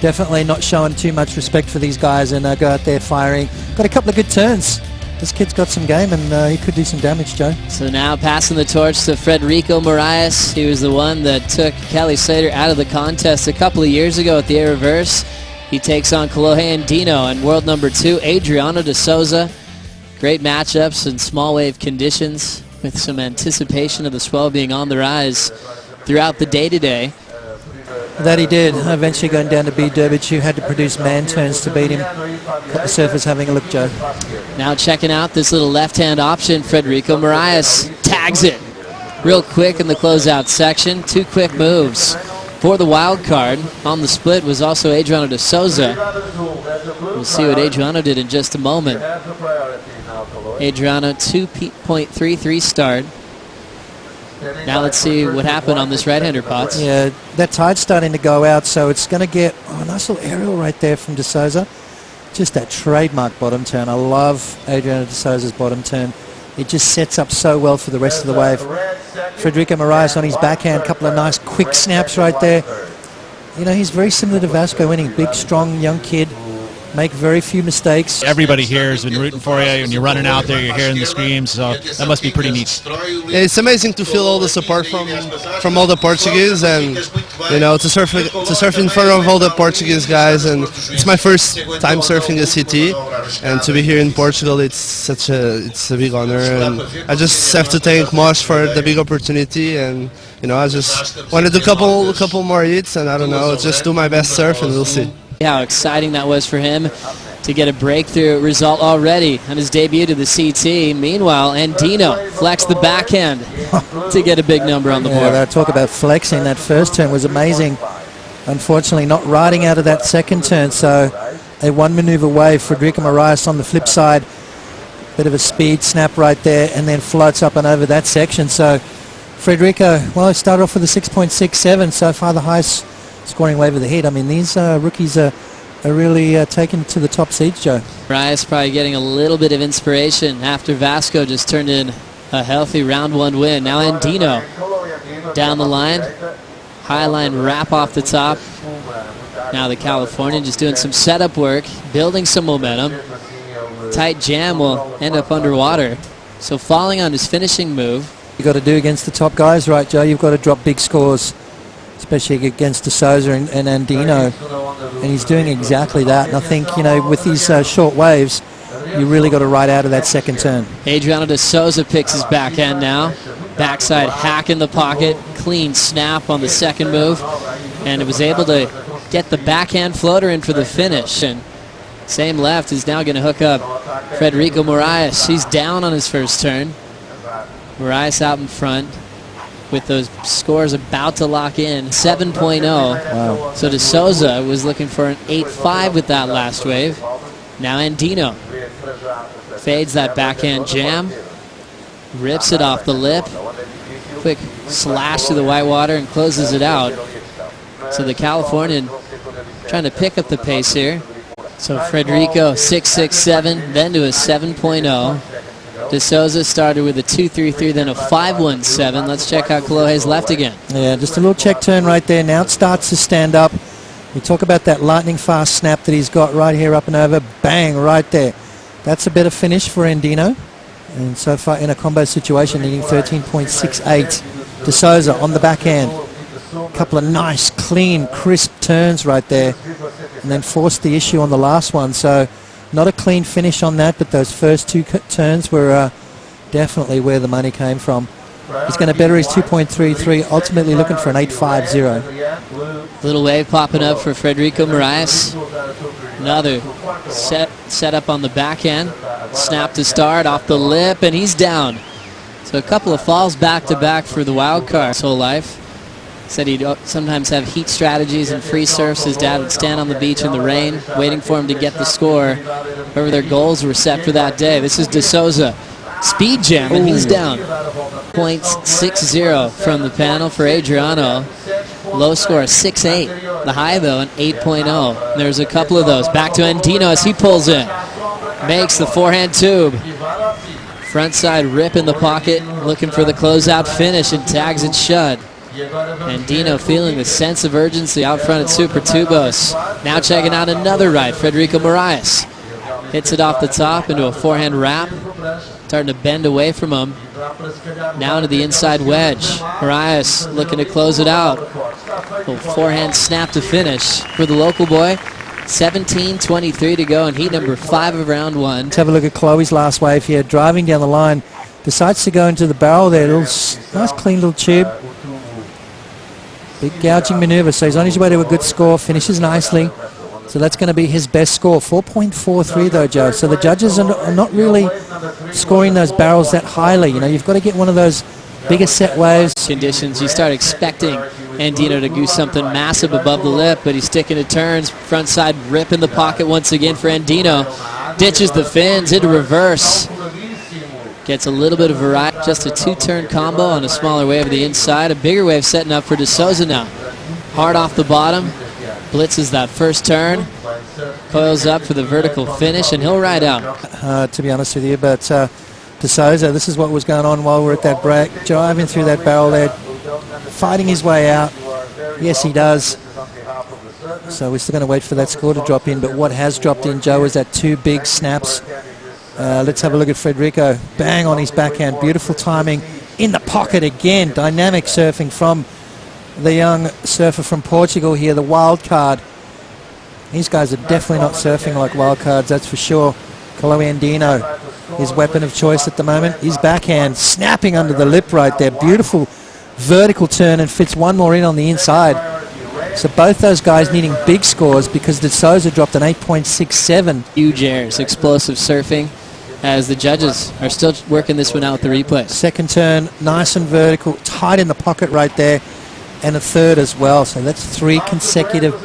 definitely not showing too much respect for these guys and go out there firing. Got a couple of good turns. This kid's got some game and he could do some damage, Joe. So now passing the torch to Frederico Morais. He was the one that took Kelly Slater out of the contest a couple of years ago at the air reverse. He takes on Kolohe Andino and world number 2, Adriano de Souza. Great matchups in small wave conditions with some anticipation of the swell being on the rise throughout the day today. That he did. Eventually going down to B Durbich, you had to produce man turns to beat him. Got the surfers having a look, Joe. Now checking out this little left-hand option, Frederico Morais tags it real quick in the closeout section. 2 quick moves for the wild card. On the split was also Adriano de Souza. We'll see what Adriano did in just a moment. Adriano 2.33 start. Now let's see what happened on this right-hander, Potts. Yeah, that tide's starting to go out, so it's going to get a nice little aerial right there from de Souza. Just that trademark bottom turn. I love Adriano de Souza's bottom turn. It just sets up so well for the rest of the wave. Frederico Morais on his backhand, couple of nice quick snaps right there. You know, he's very similar to Vasco Winning. Big, strong, young kid. Make very few mistakes. Everybody here has been rooting for you. When you're running out there, you're hearing the screams, so that must be pretty neat. It's amazing to feel all the support from all the Portuguese, and you know, to surf in front of all the Portuguese guys. And it's my first time surfing a CT, and to be here in Portugal, it's a big honor. And I just have to thank Moche for the big opportunity. And you know, I just wanted a couple more hits, and I don't know, just do my best surf, and we'll see. How exciting that was for him to get a breakthrough result already on his debut to the CT. Meanwhile, Andino flexed the backhand to get a big number on the board. Yeah, talk about flexing. That first turn was amazing. Unfortunately, not riding out of that second turn, so a one maneuver wave. Frederico Morais on the flip side. Bit of a speed snap right there, and then floats up and over that section. So Frederico, well, he started off with a 6.67, so far the highest scoring wave of the heat. I mean, these rookies are really taken to the top seeds, Joe. Morais probably getting a little bit of inspiration after Vasco just turned in a healthy round 1 win. Now Andino down the line. High line wrap off the top. Now the Californian just doing some setup work, building some momentum. Tight jam will end up underwater. So falling on his finishing move. You got to do against the top guys, right, Joe? You've got to drop big scores, especially against de Souza and Andino, and he's doing exactly that. And I think, you know, with these short waves, you really got to ride out of that second turn. Adriano de Souza picks his backhand now. Backside hack in the pocket, clean snap on the second move, and it was able to get the backhand floater in for the finish. And same left is now going to hook up Frederico Morais. He's down on his first turn. Morais out in front, with those scores about to lock in. 7.0. Wow. So de Souza was looking for an 8.5 with that last wave. Now Andino fades that backhand jam, rips it off the lip, quick slash to the white water and closes it out. So the Californian trying to pick up the pace here. So Frederico 6.67, then to a 7.0. De Souza started with a 2.33, then a 5.17. Let's check out Kolohe's left again. Yeah, just a little check turn right there. Now it starts to stand up. We talk about that lightning fast snap that he's got right here up and over. Bang, right there. That's a better finish for Andino. And so far in a combo situation, needing 13.68. De Souza on the backhand. A couple of nice, clean, crisp turns right there. And then forced the issue on the last one. So not a clean finish on that, but those first 2 turns were definitely where the money came from. He's going to better his 2.33, ultimately looking for an 8.50. Little wave popping up for Frederico Morais. Another set up on the backhand. Snap to start off the lip, and he's down. So a couple of falls back-to-back for the wild card his whole life. Said he'd sometimes have heat strategies and free surfs. His dad would stand on the beach in the rain, waiting for him to get the score, wherever their goals were set for that day. This is de Souza. Speed jam, and he's down. 0.60 from the panel for Adriano. Low score, 6.8. The high, though, an 8.0. There's a couple of those. Back to Andino as he pulls in. Makes the forehand tube. Front side rip in the pocket, looking for the closeout finish, and tags it shut. Andino feeling the sense of urgency out front at Super Tubos. Now checking out another right, Frederico Morais. Hits it off the top into a forehand wrap. Starting to bend away from him. Now into the inside wedge. Morais looking to close it out. Little forehand snap to finish for the local boy. 17:23 to go in heat number 5 of round 1. Let's have a look at Chloe's last wave here. Driving down the line. Decides to go into the barrel there. Nice clean little tube. Big gouging maneuver. So he's on his way to a good score. Finishes nicely. So that's going to be his best score. 4.43 though, Joe. So the judges are not really scoring those barrels that highly. You know, you've got to get one of those bigger set waves. Conditions, you start expecting Andino to do something massive above the lip, but he's sticking to turns. Front side rip in the pocket once again for Andino. Ditches the fins into reverse. Gets a little bit of variety. Just a 2-turn combo on a smaller wave of the inside. A bigger wave setting up for De Souza now. Hard off the bottom. Blitzes that first turn. Coils up for the vertical finish, and he'll ride out. To be honest with you, but De Souza, this is what was going on while we're at that break. Driving through that barrel there, fighting his way out. Yes, he does. So we're still going to wait for that score to drop in, but what has dropped in, Joe, is that 2 big snaps. Let's have a look at Frederico. Bang on his backhand. Beautiful timing. In the pocket again. Dynamic surfing from the young surfer from Portugal here, the wild card. These guys are definitely not surfing like wild cards, that's for sure. Kolohe Andino, his weapon of choice at the moment. His backhand snapping under the lip right there. Beautiful vertical turn and fits one more in on the inside. So both those guys needing big scores because De Souza dropped an 8.67. Huge airs, explosive surfing, as the judges are still working this one out with the replay. Second turn, nice and vertical, tight in the pocket right there. And a third as well. So that's 3 consecutive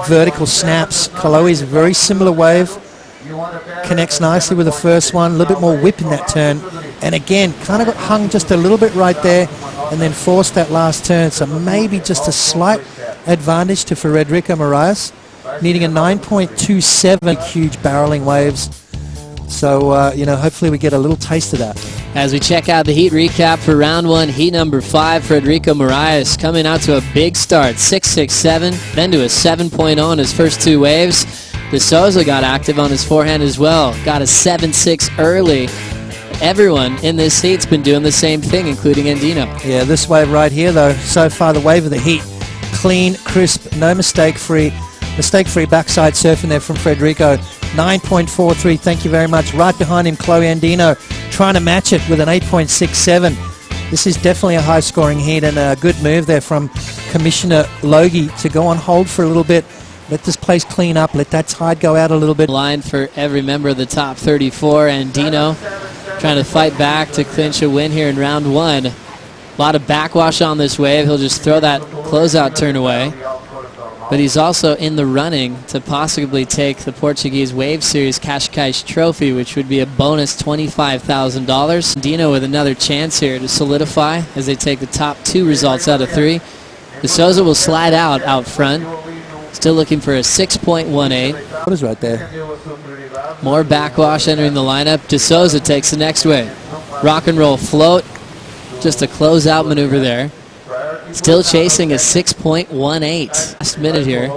vertical snaps. Kolohe's a very similar wave. Connects nicely with the first one. A little bit more whip in that turn. And again, kind of got hung just a little bit right there and then forced that last turn. So maybe just a slight advantage to Frederico Morais. Needing a 9.27. Huge barreling waves. So, you know, hopefully we get a little taste of that. As we check out the heat recap for round 1, heat number 5, Frederico Morais coming out to a big start, 6.67, then to a 7.0 on his first 2 waves. De Souza got active on his forehand as well, got a 7.6 early. Everyone in this heat's been doing the same thing, including Andino. Yeah, this wave right here, though, so far the wave of the heat. Clean, crisp, no mistake-free backside surfing there from Frederico. 9.43, thank you very much. Right behind him, Chloe Andino, trying to match it with an 8.67. This is definitely a high-scoring heat and a good move there from Commissioner Logie to go on hold for a little bit. Let this place clean up. Let that tide go out a little bit. Line for every member of the top 34. Andino trying to fight back to clinch a win here in round 1. A lot of backwash on this wave. He'll just throw that closeout turn away. But he's also in the running to possibly take the Portuguese Wave Series Cascais Trophy, which would be a bonus $25,000. Andino with another chance here to solidify as they take the top 2 results out of 3. De Souza will slide out front. Still looking for a 6.18. What is right there? More backwash entering the lineup. De Souza takes the next wave. Rock and roll float. Just a closeout maneuver there. Still chasing a 6.18. Last minute here.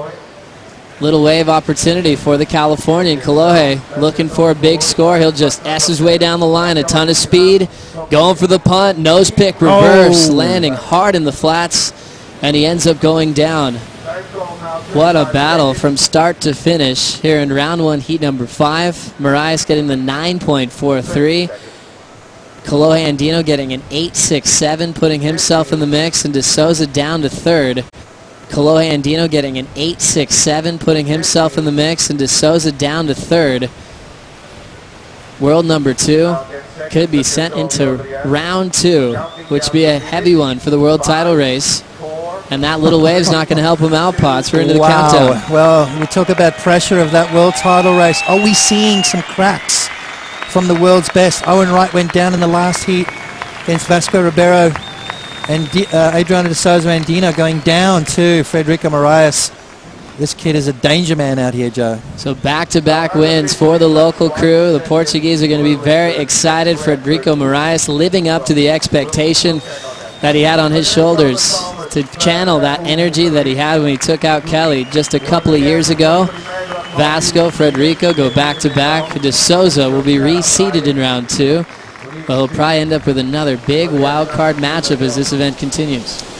Little wave opportunity for the Californian. Kolohe looking for a big score. He'll just S his way down the line. A ton of speed. Going for the punt. Nose pick reverse. Landing hard in the flats. And he ends up going down. What a battle from start to finish here in round 1, heat number 5. Morais getting the 9.43. Kolohe Andino getting an 8.67, putting himself in the mix, and De Souza down to 3rd. Kolohe Andino getting an 8.67, putting himself in the mix, and De Souza down to 3rd. World number 2 could be sent into round 2, which would be a heavy one for the world title race. And that little wave's not going to help him out, Potts. We're into the countdown. Well, we talk about pressure of that world title race. Are we seeing some cracks from the world's best? Owen Wright went down in the last heat against Vasco Ribeiro. And Adriano de Souza Andino going down to Frederico Morais. This kid is a danger man out here, Joe. So back-to-back wins for the local crew. The Portuguese are going to be very excited. Frederico Morais living up to the expectation that he had on his shoulders to channel that energy that he had when he took out Kelly just a couple of years ago. Vasco, Frederico go back-to-back. De Souza will be reseeded in round 2. But he'll probably end up with another big wild card matchup as this event continues.